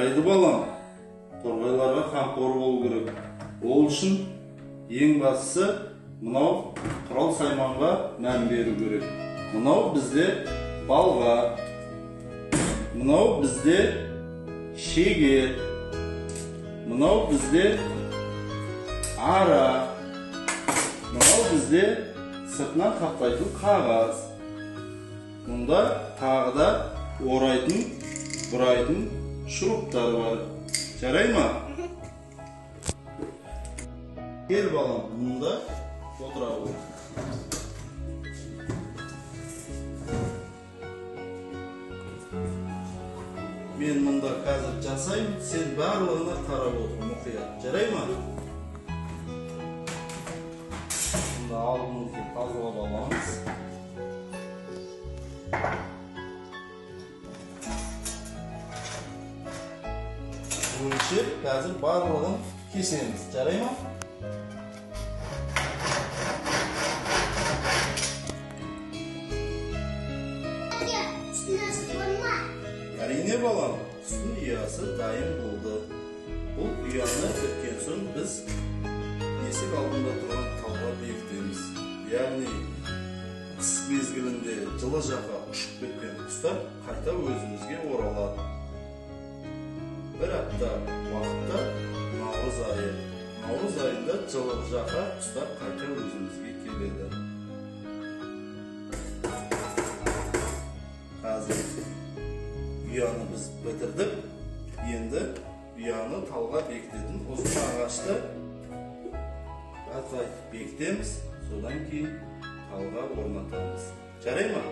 Жарайды балам. Торғайларға қамқор болу керек. Ол үшін ең бастысы мынау құрал сайманға мән беру керек. Мынау бізде балға, мынау бізде шеге, мынау бізде ара, мынау бізде сыртынан қаптайтын қағаз. Мұнда тағы да орайтын, бұрайтын шуруптар бар. Жарай ма? Кел балам, мұнда отыра ғой. Мен мұнда қазір жасаймын, сен барлығына қарап отыр мұқият. Жарай ма? Мұнда алдымызды тазалап аламыз. Өлшеп, қазір барлығын кесеміз. Жарай ма? Әрине балам, үстін ұясы дайын болды. Бұл ұяны біткен соң біз есік алдында тұрған талға бекітеміз. Яғни қыс мезгілінде жылы жаққа ұшып кеткен құстар қайта өзімізге оралады. Бір апта уақытта наурыз айы. Наурыз айында жылы жаққа құстар қайта өзімізге келеді. Қазір ұяны біз бітірдік. Енді ұяны талға бекітетін ұзын ағашты қатайтып бекітеміз. Содан кейін талға орнатамыз. Жарай ма?